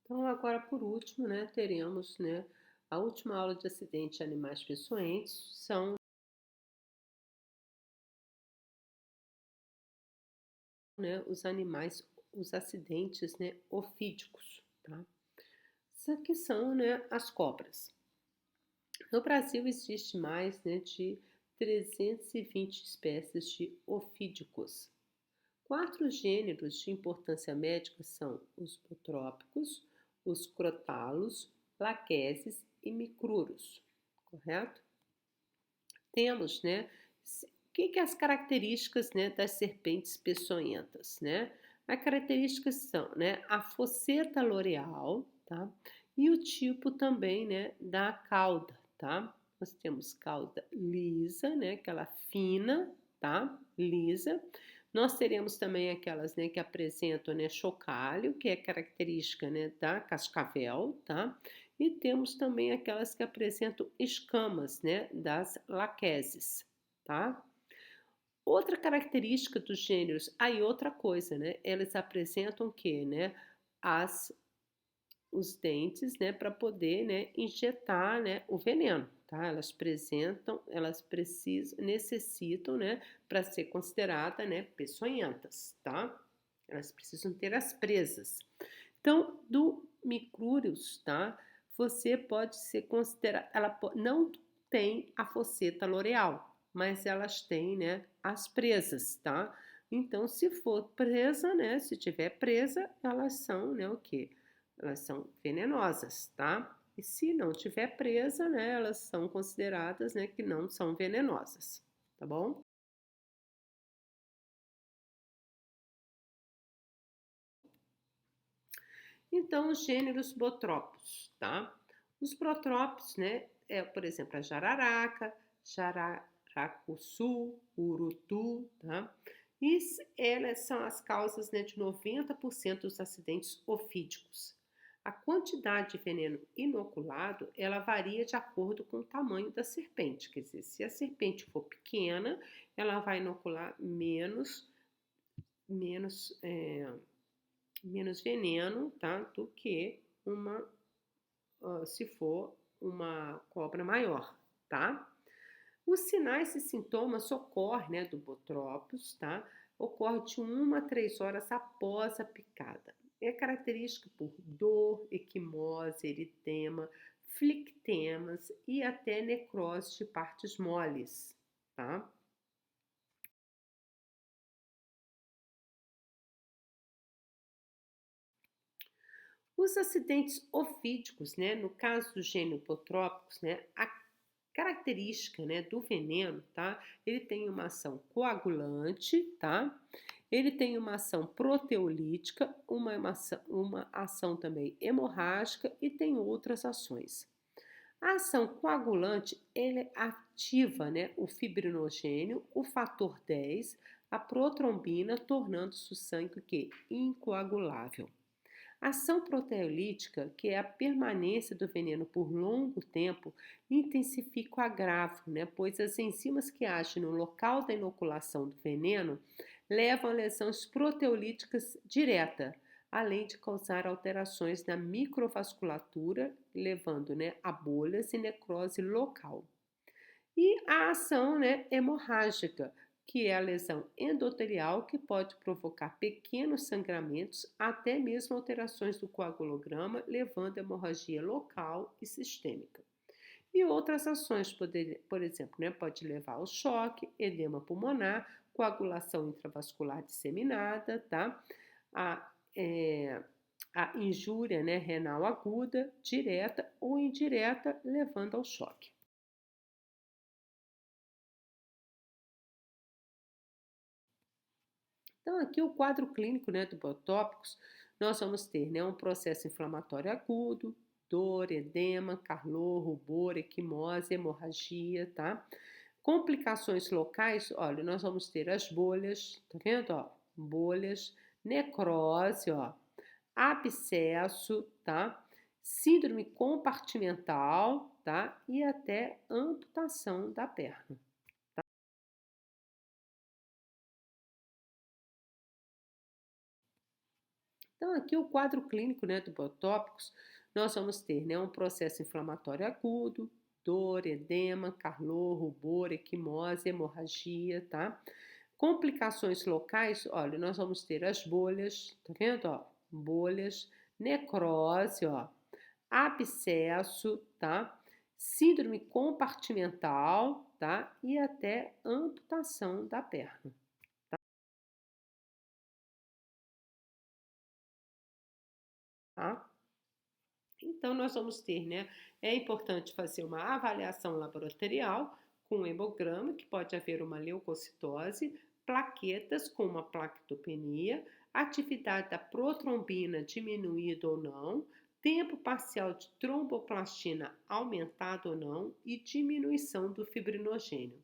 Então, agora por último, né, teremos, né, a última aula de acidente de animais peçonhentos são, né, os animais, os acidentes, né, ofídicos, tá? Isso aqui são, né, as cobras. No Brasil existe mais, né, de 320 espécies de ofídicos. 4 gêneros de importância médica são os botrópicos, os crotalos, laqueses e micruros, correto? Temos, né, o que as características, né, das serpentes peçonhentas, né? As características são, né, a fosseta loreal, tá? E o tipo também, né, da cauda, tá? Nós temos cauda lisa, né, aquela fina, tá? Lisa. Nós teremos também aquelas, né, que apresentam, né, chocalho, que é característica, né, da cascavel, tá? E temos também aquelas que apresentam escamas, né, das laqueses, tá? Outra característica dos gêneros, aí outra coisa, né? Eles apresentam o quê, né? As os dentes, né, para poder, né, injetar, né, o veneno, tá? Elas apresentam, elas precisam, necessitam, né, para ser considerada, né, peçonhentas, tá? Elas precisam ter as presas. Então, do micrúrios, tá? Você pode ser considerada, ela não tem a fosseta loreal, mas elas têm, né, as presas, tá? Então, se for presa, né, se tiver presa, elas são, né, o quê? Elas são venenosas, tá? E se não tiver presa, né, elas são consideradas, né, que não são venenosas, tá bom? Então, os gêneros botrópicos, tá? Os protrópicos, né, por exemplo, a jararaca, jararacuçu, urutu, tá? E elas são as causas, né, de 90% dos acidentes ofídicos. A quantidade de veneno inoculado, ela varia de acordo com o tamanho da serpente. Quer dizer, se a serpente for pequena, ela vai inocular menos, menos veneno, tá? Do que uma, se for uma cobra maior, tá? Os sinais e sintomas ocorrem, né, do botrópicos, tá? Ocorre de 1 a 3 horas após a picada. É característica por dor, equimose, eritema, flictemas e até necrose de partes moles, tá? Os acidentes ofídicos, né, no caso dos genopotrópicos, né, a característica, né, do veneno, tá? Ele tem uma ação coagulante, tá? Ele tem uma ação proteolítica, uma ação também hemorrágica e tem outras ações. A ação coagulante, ele ativa, né, o fibrinogênio, o fator 10, a protrombina, tornando-se o sangue o quê? Incoagulável. A ação proteolítica, que é a permanência do veneno por longo tempo, intensifica o agravo, né? Pois as enzimas que agem no local da inoculação do veneno levam a lesões proteolíticas direta, além de causar alterações na microvasculatura, levando, né, a bolhas e necrose local. E a ação, né, hemorrágica, que é a lesão endotelial que pode provocar pequenos sangramentos, até mesmo alterações do coagulograma, levando a hemorragia local e sistêmica. E outras ações, por exemplo, né, pode levar ao choque, edema pulmonar, coagulação intravascular disseminada, tá? A, é, a injúria, né, renal aguda, direta ou indireta, levando ao choque. Então, aqui o quadro clínico, né, do botópicos, nós vamos ter, né, um processo inflamatório agudo, dor, edema, calor, rubor, equimose, hemorragia, tá? Complicações locais, olha, nós vamos ter as bolhas, tá vendo, ó? Bolhas, necrose, ó, abscesso, tá? Síndrome compartimental, tá? E até amputação da perna. Então, Então, aqui o quadro clínico, né, do botópicos, nós vamos ter, né, um processo inflamatório agudo, dor, edema, calor, rubor, equimose, hemorragia, tá? Complicações locais, olha, nós vamos ter as bolhas, tá vendo, ó? Bolhas, necrose, ó, abscesso, tá? Síndrome compartimental, tá? E até amputação da perna, tá? Então, nós vamos ter, né? É importante fazer uma avaliação laboratorial com hemograma, que pode haver uma leucocitose, plaquetas com uma plaquetopenia, atividade da protrombina diminuída ou não, tempo parcial de tromboplastina aumentado ou não e diminuição do fibrinogênio.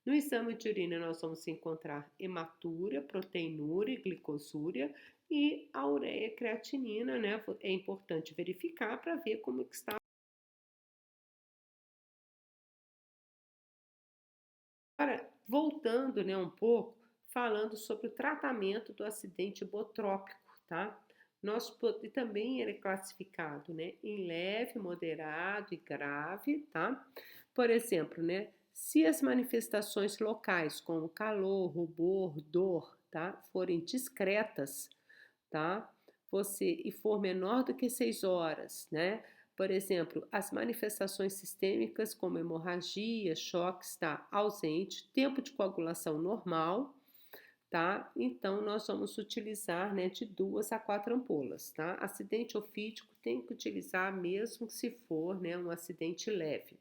No exame de urina, nós vamos encontrar hematúria, proteinúria e glicosúria e a ureia creatinina, né? É importante verificar para ver como que está. Agora, voltando, né, um pouco, falando sobre o tratamento do acidente botrópico, tá? E também ele é classificado, né, em leve, moderado e grave, tá? Por exemplo, né, se as manifestações locais, como calor, rubor, dor, tá, forem discretas, tá? E for menor do que 6 horas, né? Por exemplo, as manifestações sistêmicas como hemorragia, choque está ausente, tempo de coagulação normal, tá? Então nós vamos utilizar, né, de 2 a 4 ampolas, tá? Acidente ofídico tem que utilizar mesmo se for, né, um acidente leve.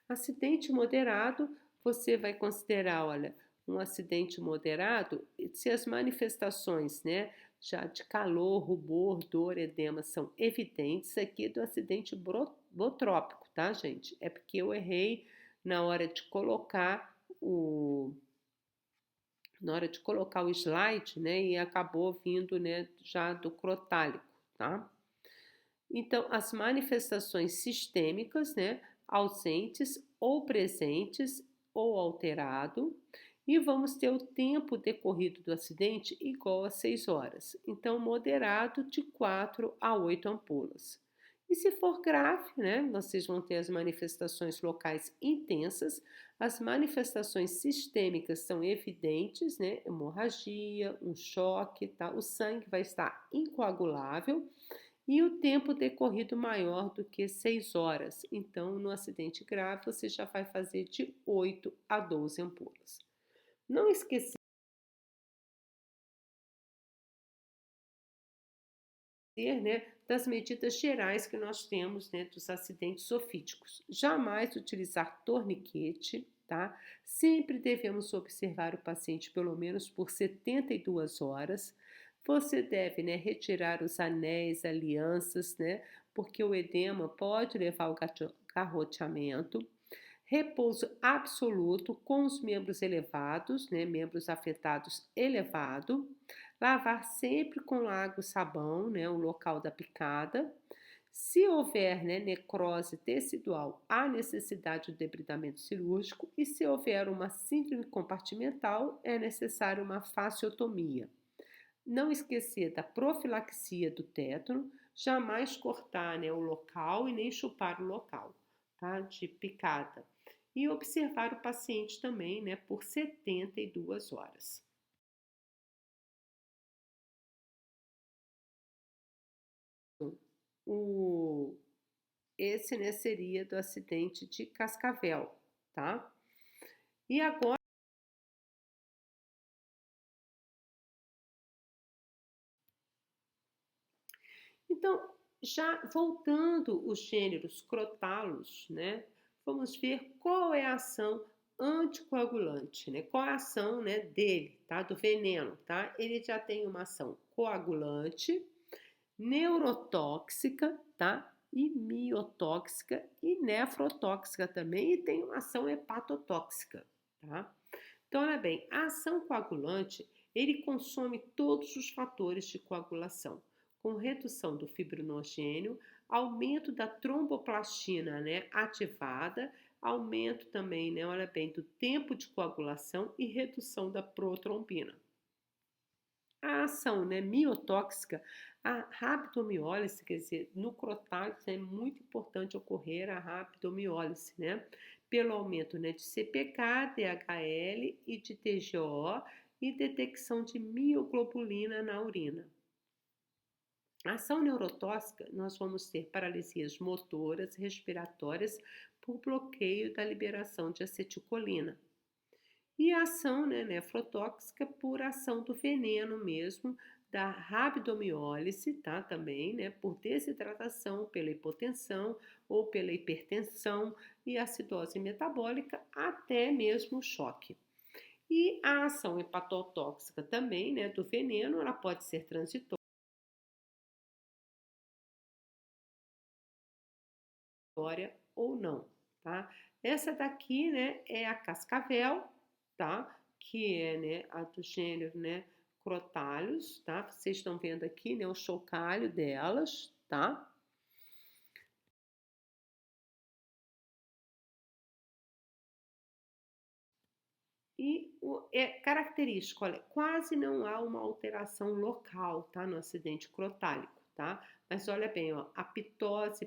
Acidente moderado, você vai considerar, olha, um acidente moderado, se as manifestações, né, já de calor, rubor, dor, edema são evidentes aqui do acidente botrópico, tá, gente? É porque eu errei na hora de colocar o slide, né, e acabou vindo, né, já do crotálico, tá? Então, as manifestações sistêmicas, né, ausentes ou presentes ou alterado, e vamos ter o tempo decorrido do acidente igual a 6 horas. Então, moderado de 4 a 8 ampolas. E se for grave, né, vocês vão ter as manifestações locais intensas, as manifestações sistêmicas são evidentes, né, hemorragia, um choque, tá? O sangue vai estar incoagulável e o tempo decorrido maior do que 6 horas. Então, no acidente grave, você já vai fazer de 8 a 12 ampolas. Não esquecer, né, das medidas gerais que nós temos, né, dos acidentes ofídicos. Jamais utilizar torniquete, tá? Sempre devemos observar o paciente pelo menos por 72 horas. Você deve, né, retirar os anéis, alianças, né, porque o edema pode levar ao garroteamento. Repouso absoluto com os membros elevados, né, membros afetados elevado. Lavar sempre com água e sabão, né, o local da picada. Se houver, né, necrose tecidual, há necessidade de debridamento cirúrgico e se houver uma síndrome compartimental, é necessário uma fasciotomia. Não esquecer da profilaxia do tétano, jamais cortar, né, o local e nem chupar o local, tá, de picada. E observar o paciente também, né, por 72 horas. O, esse, né, seria do acidente de Cascavel, tá? E agora, então, já voltando os gêneros crotalos, né? Vamos ver qual é a ação anticoagulante, né? Qual é a ação, né, dele, tá? Do veneno, tá? Ele já tem uma ação coagulante, neurotóxica, tá? E miotóxica e nefrotóxica também, e tem uma ação hepatotóxica, tá? Então, olha bem, a ação coagulante, ele consome todos os fatores de coagulação, com redução do fibrinogênio, aumento da tromboplastina, né, ativada, aumento também, né, olha bem, do tempo de coagulação e redução da protrombina. A ação, né, miotóxica A rabdomiólise, quer dizer, no crotálico é muito importante ocorrer a rabdomiólise, né? Pelo aumento, né, de CPK, DHL e de TGO e detecção de mioglobulina na urina. A ação neurotóxica, nós vamos ter paralisias motoras, respiratórias, por bloqueio da liberação de acetilcolina. E a ação, né, nefrotóxica por ação do veneno mesmo, da rabdomiólise, tá? Também, né, por desidratação, pela hipotensão ou pela hipertensão e acidose metabólica, até mesmo choque. E a ação hepatotóxica também, né, do veneno, ela pode ser transitória ou não, tá? Essa daqui, né, é a cascavel, tá? Que é, né, a do gênero, né, Crotalhos, tá? Vocês estão vendo aqui, né, o chocalho delas, tá? E é característico, olha, quase não há uma alteração local, tá, no acidente crotálico, tá? Mas olha bem, ó, a pitose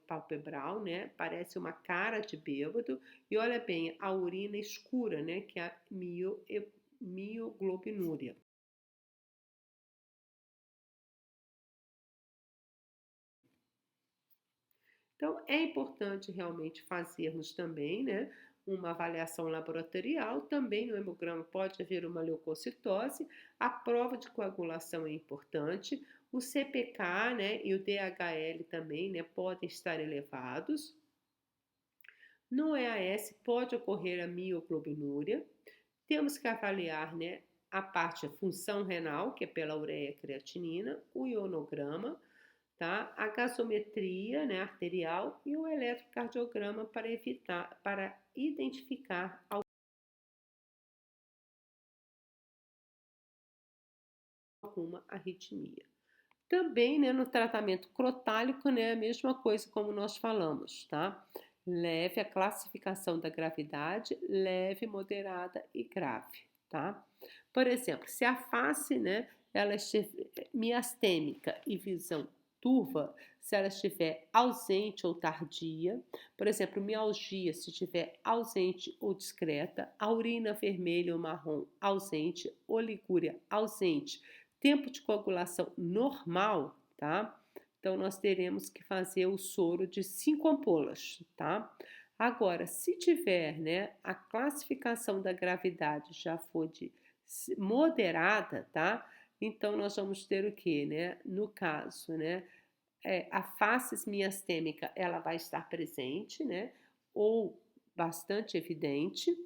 palpebral, né, parece uma cara de bêbado, e olha bem, a urina escura, né, que é a mioglobinúria. Então, é importante realmente fazermos também, né, uma avaliação laboratorial. Também no hemograma pode haver uma leucocitose. A prova de coagulação é importante. O CPK, né, e o DHL também, né, podem estar elevados. No EAS pode ocorrer a mioglobinúria. Temos que avaliar, né, a parte, a função renal, que é pela ureia creatinina, o ionograma, tá? A gasometria, né, arterial e o eletrocardiograma para identificar alguma arritmia. Também, né, no tratamento crotálico, né, a mesma coisa como nós falamos, tá? Leve a classificação da gravidade, leve, moderada e grave, tá? Por exemplo, se a face, né, ela estiver miastêmica e visão turva, se ela estiver ausente ou tardia, por exemplo, mialgia, se estiver ausente ou discreta, a urina vermelha ou marrom ausente, oligúria ausente, tempo de coagulação normal, tá? Então, nós teremos que fazer o soro de 5 ampolas, tá? Agora, se tiver, né, a classificação da gravidade já for de moderada, tá? Então, nós vamos ter o que, né? No caso, né? A face miastêmica, ela vai estar presente, né? Ou bastante evidente.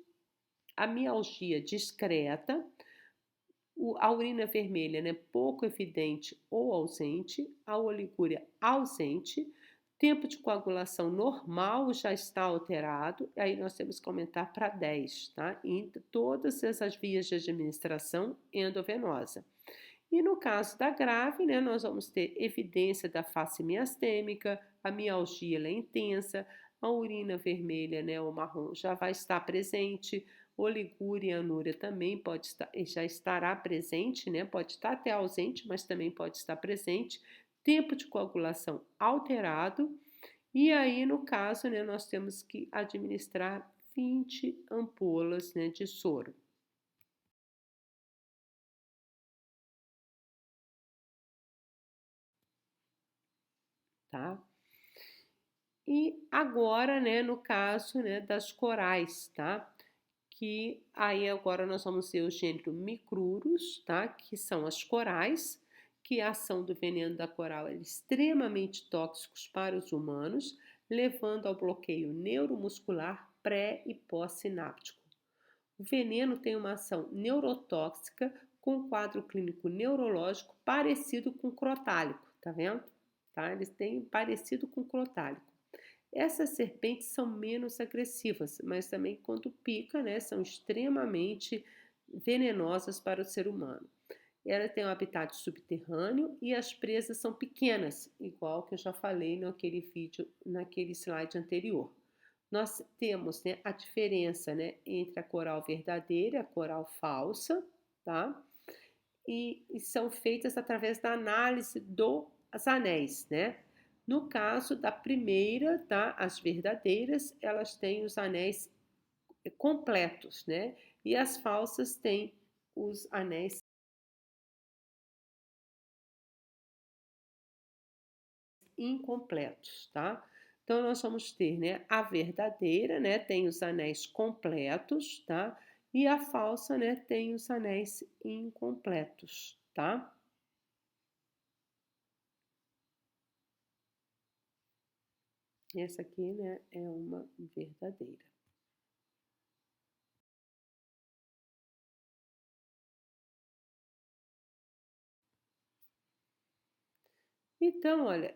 A mialgia discreta, a urina vermelha, né, pouco evidente ou ausente, a oligúria ausente, tempo de coagulação normal já está alterado, aí nós temos que aumentar para 10, tá? Em todas essas vias de administração endovenosa. E no caso da grave, né, nós vamos ter evidência da face miastêmica, a mialgia é intensa, a urina vermelha, né, ou marrom já vai estar presente, oligúria e anúria também pode estar, já estará presente, né, pode estar até ausente, mas também pode estar presente, tempo de coagulação alterado, e aí no caso, né, nós temos que administrar 20 ampolas, né, de soro, tá? E agora, né, no caso, né, das corais, tá? Que aí agora nós vamos ter o gênero Micrurus, tá? Que são as corais, que a ação do veneno da coral é extremamente tóxicos para os humanos, levando ao bloqueio neuromuscular pré e pós-sináptico. O veneno tem uma ação neurotóxica com quadro clínico neurológico parecido com crotálico, tá vendo? Tá? Eles têm parecido com crotálico. Essas serpentes são menos agressivas, mas também quando pica, né, são extremamente venenosas para o ser humano. Ela tem um habitat subterrâneo e as presas são pequenas, igual que eu já falei naquele vídeo, naquele slide anterior. Nós temos, né, a diferença, né, entre a coral verdadeira e a coral falsa, tá? e são feitas através da análise dos anéis, né? No caso da primeira, tá? As verdadeiras, elas têm os anéis completos, né? E as falsas têm os anéis incompletos, tá? Então nós vamos ter, né, a verdadeira, né, tem os anéis completos, tá? E a falsa, né, tem os anéis incompletos, tá? Essa aqui, né, é uma verdadeira. Então, olha,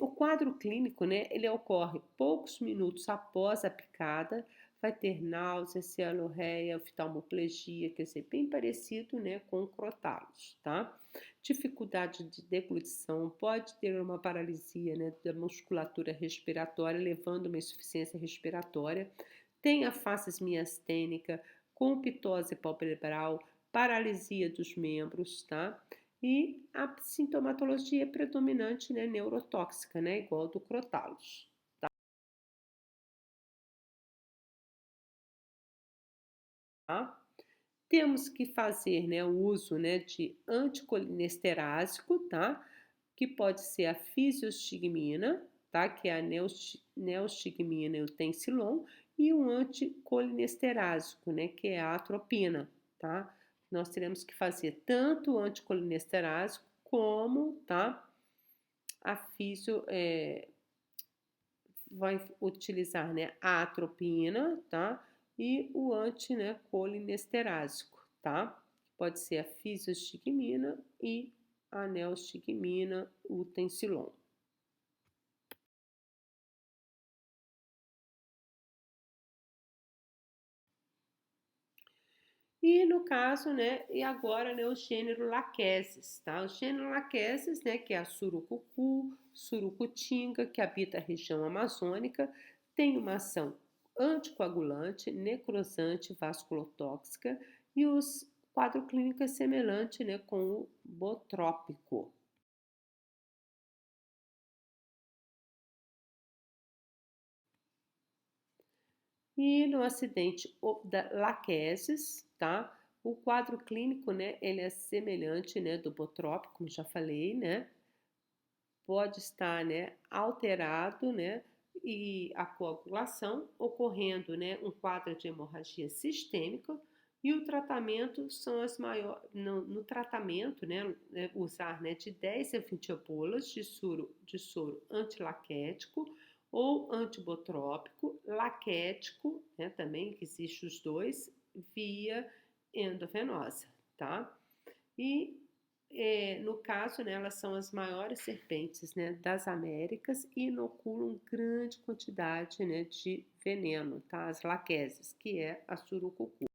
o quadro clínico, né, ele ocorre poucos minutos após a picada, vai ter náusea, cianorreia, oftalmoplegia, quer dizer, bem parecido, né, com crotalos, tá? Dificuldade de deglutição, pode ter uma paralisia, né, da musculatura respiratória, levando a uma insuficiência respiratória, tem a face miastênica, com pitose palpebral, paralisia dos membros, tá? E a sintomatologia predominante, né, neurotóxica, né, igual do crotalos. Tá? Temos que fazer, né, o uso, né, de anticolinesterásico, tá? Que pode ser a fisiostigmina, tá? Que é a neostigmina e o tensilon, e um anticolinesterásico, né, que é a atropina, tá? Nós teremos que fazer tanto o anticolinesterásico como, tá? A fisio, vai utilizar, né, a atropina, tá? E o anti, né, colinesterásico, tá? Pode ser a fisiostigmina e a neostigmina, o tensilon. E no caso, né, e agora, né, o gênero Lachesis, tá? O gênero Lachesis, né, que é a surucucu, surucutinga, que habita a região amazônica, tem uma ação anticoagulante, necrosante, vasculotóxica e os quadro clínico é semelhante, né, com o botrópico. E no acidente da Lachesis, tá? O quadro clínico, né, ele é semelhante, né, do botrópico, como já falei, né? Pode estar, né, alterado, né, e a coagulação ocorrendo, né, um quadro de hemorragia sistêmica e o tratamento são as maiores no tratamento, né, usar, né, de 10 a 20 ampolas de soro antilaquético ou antibotrópico, laquético, né, também que existe os dois via endovenosa, tá? E no caso, né, elas são as maiores serpentes, né, das Américas e inoculam grande quantidade, né, de veneno, tá? As laqueses, que é a surucucu.